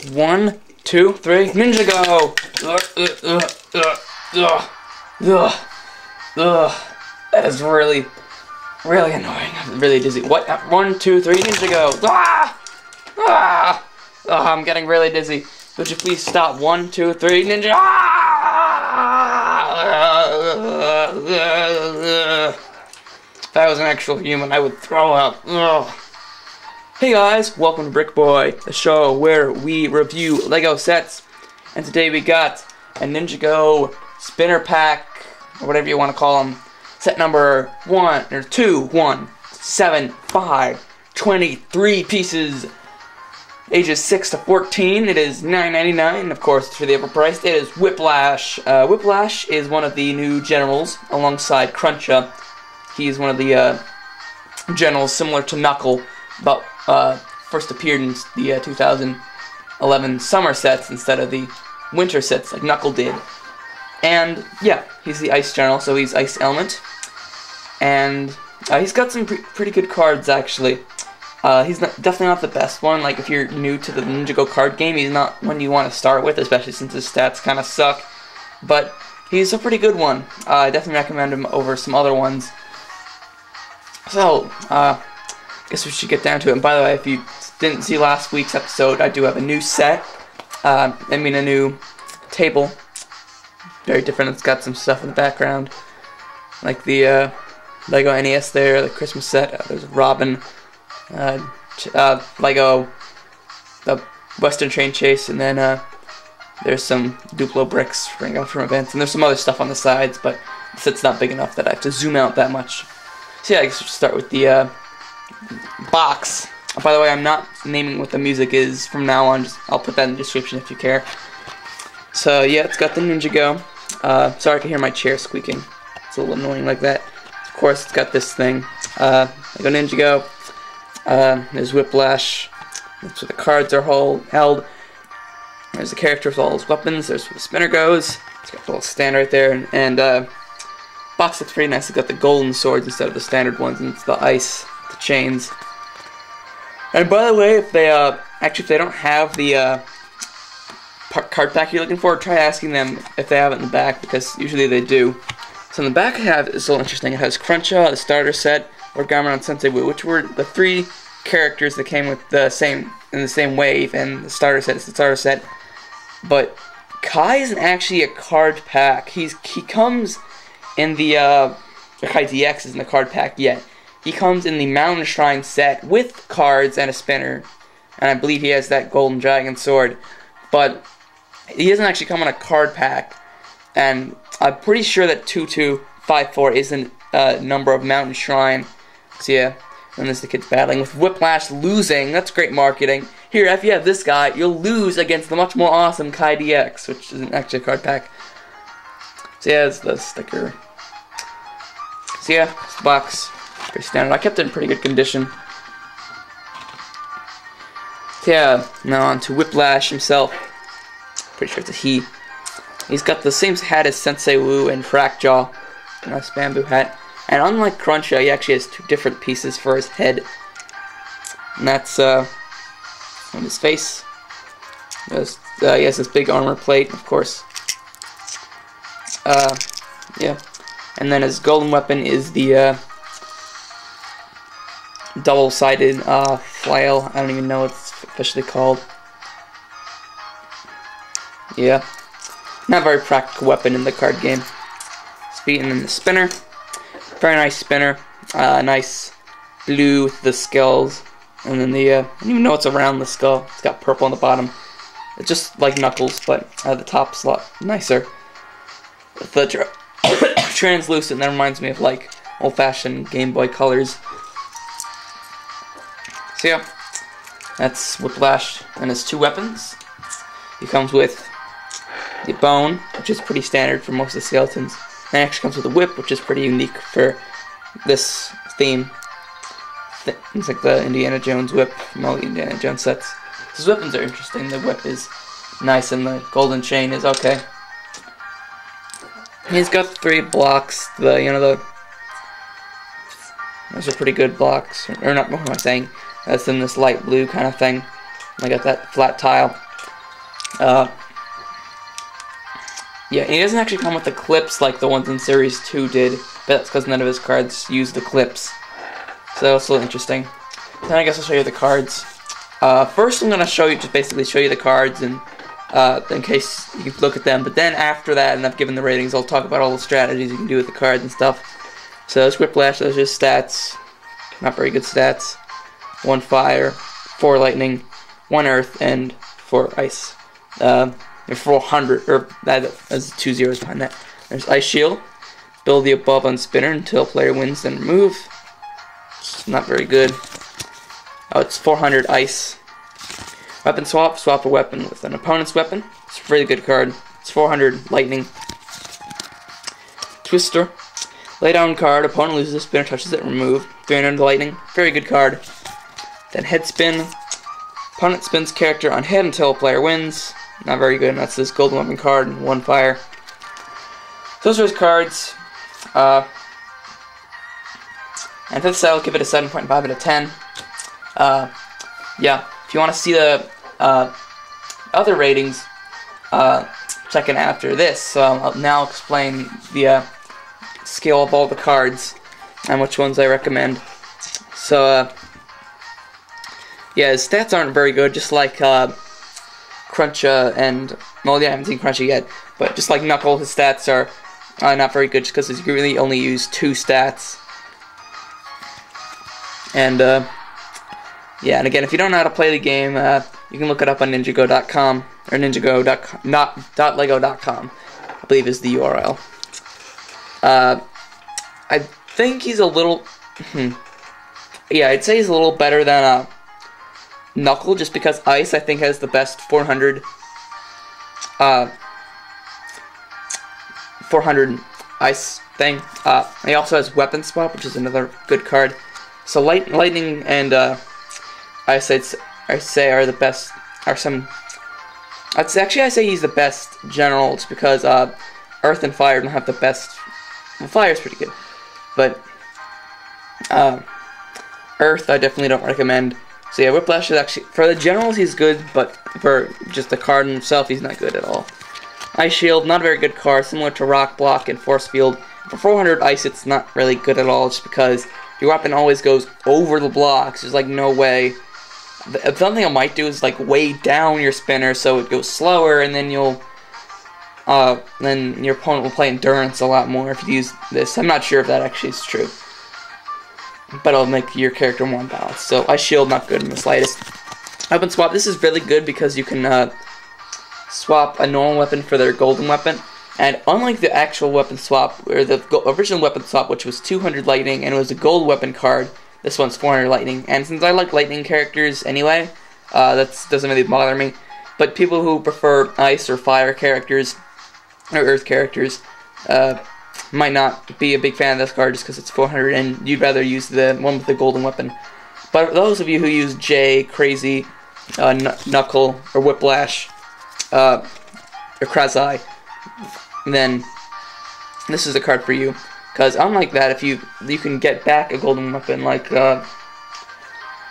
1, 2, 3, Ninjago! That is really annoying. I'm really dizzy. What? 1, 2, 3, Ninjago! I'm getting really dizzy. Would you please stop? 1, 2, 3, Ninja! If I was an actual human, I would throw up. Hey guys, welcome to Brick Boy, the show where we review Lego sets. And today we got a Ninjago spinner pack, or whatever you want to call them. Set number 23 pieces, ages 6 to 14. It is $9.99, of course, for the upper price. It is Wyplash. Wyplash is one of the new generals, alongside Cruncha. He's one of the generals similar to Knuckle, but first appeared in the 2011 summer sets instead of the winter sets like Knuckle did. And yeah, he's the Ice General, so he's Ice Element. And he's got some pretty good cards, actually. He's definitely not the best one. Like, if you're new to the Ninjago card game, he's not one you want to start with, especially since his stats kind of suck. But he's a pretty good one. I definitely recommend him over some other ones. So, guess we should get down to it. And by the way, if you didn't see last week's episode, I do have a new set. A new table. Very different. It's got some stuff in the background, like the Lego NES there, the Christmas set. There's Robin, Lego, the Western Train Chase, and then there's some Duplo bricks bring out from events, and there's some other stuff on the sides, but the set's not big enough that I have to zoom out that much. So yeah, I guess we'll start with the box. By the way, I'm not naming what the music is from now on. I'll put that in the description if you care. So yeah, it's got the Ninjago. Sorry I can hear my chair squeaking. It's a little annoying like that. Of course, it's got this thing. Lego Ninjago. There's Wyplash. That's where the cards are held. There's the character with all his weapons. There's where the spinner goes. It's got a little stand right there. And box looks pretty nice. It's got the golden swords instead of the standard ones, and it's the ice, the chains. And by the way, if they don't have the card pack you're looking for, try asking them if they have it in the back, because usually they do. So in the back I have is a little interesting. It has Cruncha, the starter set, Origami and Sensei Wu, which were the 3 characters that came with the same wave, and the starter set is the starter set. But Kai isn't actually a card pack. He comes in the Kai DX isn't a card pack yet. He comes in the Mountain Shrine set with cards and a spinner, and I believe he has that golden dragon sword. But he doesn't actually come in a card pack, and I'm pretty sure that 2254 isn't a number of Mountain Shrine. So yeah, and there's the kids battling with Wyplash losing. That's great marketing. Here, if you have this guy, you'll lose against the much more awesome Kai DX, which isn't actually a card pack. So yeah, it's the sticker. So yeah, it's the box. Pretty standard. I kept it in pretty good condition. So yeah, now on to Wyplash himself. Pretty sure it's a he. He's got the same hat as Sensei Wu and Crackjaw. Nice bamboo hat. And unlike Cruncha, he actually has 2 different pieces for his head. And that's on his face. He has this big armor plate, of course. Yeah. And then his golden weapon is the double-sided flail. I don't even know what it's officially called. Yeah. Not a very practical weapon in the card game. And then the spinner. Very nice spinner. Nice blue with the skulls. And then the, I don't even know what's around the skull. It's got purple on the bottom. It's just like Knuckles, but the top's a lot nicer. The translucent, that reminds me of like old-fashioned Game Boy colors. So yeah, that's Wyplash and his 2 weapons. He comes with the bone, which is pretty standard for most of the skeletons. And it actually comes with a whip, which is pretty unique for this theme. It's like the Indiana Jones whip from all the Indiana Jones sets. His weapons are interesting. The whip is nice, and the golden chain is okay. He's got 3 blocks. Those are pretty good blocks. Or not, what am I saying? That's in this light blue kind of thing. I got that flat tile. Yeah, he doesn't actually come with the clips like the ones in Series 2 did, but that's because none of his cards use the clips. So that's a little interesting. Then I guess I'll show you the cards. First I'm going to show you, just basically show you the cards, and in case you can look at them. But then after that, and I've given the ratings, I'll talk about all the strategies you can do with the cards and stuff. So there's Wyplash, those are his stats. Not very good stats. 1 fire, 4 lightning, 1 earth, and 4 ice. 400, or that's 2 zeros behind that. There's Ice Shield. Build the above on spinner until player wins, then remove. It's not very good. Oh, it's 400 ice. Weapon swap. Swap a weapon with an opponent's weapon. It's a really good card. It's 400 lightning. Twister. Lay down card. Opponent loses a spinner, touches it, remove. 300 lightning. Very good card. Then head spin. Opponent spins character on head until player wins. Not very good. And that's this golden weapon card. 1 fire. Those are his cards. And for the set, I'll give it a 7.5 out of 10. Yeah, if you want to see the other ratings, check it after this. So I'll now explain the scale of all the cards and which ones I recommend. So, yeah, his stats aren't very good, just like Cruncha and, well, yeah, I haven't seen Cruncha yet, but just like Knuckle, his stats are not very good just because he's really only used 2 stats. And, yeah, and again, if you don't know how to play the game, you can look it up on Ninjago.com, or Ninjago.lego.com, I believe is the URL. I think he's a little, yeah, I'd say he's a little better than Knuckle, just because Ice, I think, has the best 400 Ice thing. He also has Weapon Swap, which is another good card. So Lightning and I say are the best. I say he's the best general, just because Earth and Fire don't have the best. Well, Fire's pretty good, but Earth I definitely don't recommend. So yeah, Wyplash is actually, for the generals he's good, but for just the card himself he's not good at all. Ice Shield, not a very good card, similar to Rock Block and Force Field. For 400 Ice, it's not really good at all, just because your weapon always goes over the blocks. There's like no way. Something I might do is like weigh down your spinner so it goes slower, and then then your opponent will play Endurance a lot more if you use this. I'm not sure if that actually is true, but it'll make your character more balanced. So Ice Shield, not good in the slightest. Weapon Swap, this is really good because you can swap a normal weapon for their golden weapon. And unlike the actual weapon swap, or the original weapon swap, which was 200 lightning and it was a gold weapon card, this one's 400 lightning. And since I like lightning characters anyway, that doesn't really bother me. But people who prefer ice or fire characters, or earth characters, might not be a big fan of this card just because it's 400 and you'd rather use the one with the golden weapon. But those of you who use J, Crazy, Knuckle, or Wyplash, or Krazai, then this is a card for you, because unlike that, if you can get back a golden weapon, like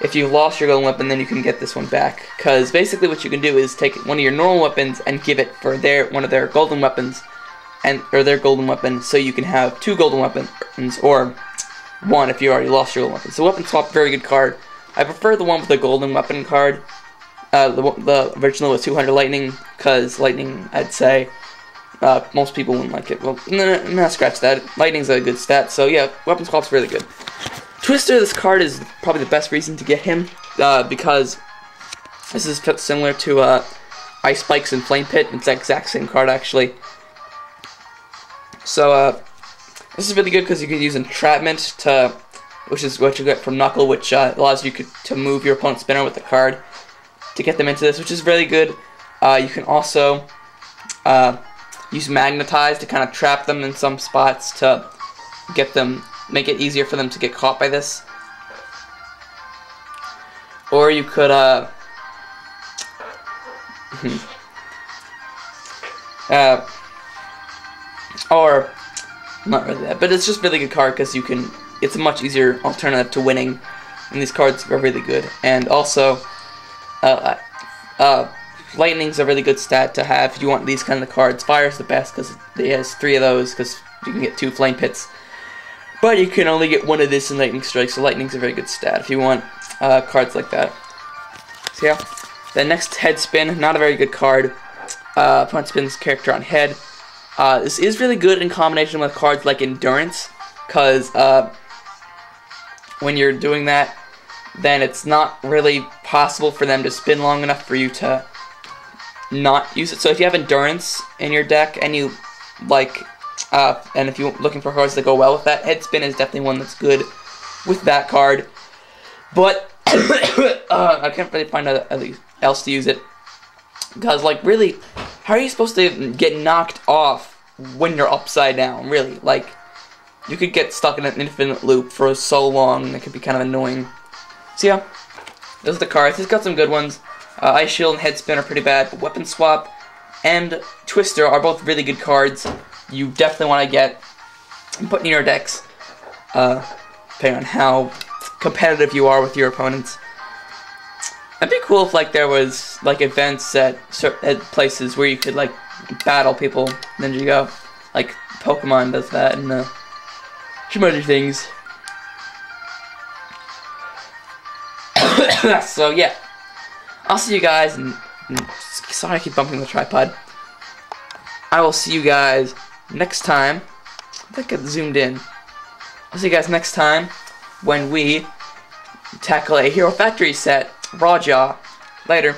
if you lost your golden weapon, then you can get this one back, because basically what you can do is take one of your normal weapons and give it for one of their golden weapons, or their golden weapon, so you can have 2 golden weapons, or 1 if you already lost your golden weapon. So Weapon Swap, very good card. I prefer the one with the golden weapon card, the original with 200 lightning, because lightning, I'd say, most people wouldn't like it. Well, no, scratch that. Lightning's a good stat, so yeah, Weapon Swap's really good. Twister, this card is probably the best reason to get him, because this is similar to Ice Spikes and Flame Pit. It's the exact same card, actually. So, this is really good because you can use Entrapment, which is what you get from Knuckle, which allows you to move your opponent's spinner with the card to get them into this, which is really good. You can also use Magnetize to kind of trap them in some spots to make it easier for them to get caught by this. Or you could, or, not really that, but it's just a really good card because it's a much easier alternative to winning, and these cards are really good. And also, Lightning's a really good stat to have if you want these kind of cards. Fire's the best because it has 3 of those because you can get 2 flame pits. But you can only get 1 of this in Lightning Strike, so Lightning's a very good stat if you want cards like that. So yeah, the next Head Spin, not a very good card. Opponent spins character on head. This is really good in combination with cards like Endurance, because when you're doing that, then it's not really possible for them to spin long enough for you to not use it. So if you have Endurance in your deck and you like, and if you're looking for cards that go well with that, Head Spin is definitely one that's good with that card. But I can't really find anything else to use it, because like really, how are you supposed to get knocked off when you're upside down? Really, like you could get stuck in an infinite loop for so long, and it could be kind of annoying. So yeah, those are the cards. He's got some good ones. Ice Shield and Head Spin are pretty bad, but Weapon Swap and Twister are both really good cards. You definitely want to get and put in your decks, depending on how competitive you are with your opponents. It'd be cool if like there was like events at places where you could like battle people. Ninjago, like Pokemon does that, and some other things. So yeah, I'll see you guys. And sorry, I keep bumping the tripod. I will see you guys next time. I think I zoomed in. I'll see you guys next time when we tackle a Hero Factory set. Raw Jaw. Later.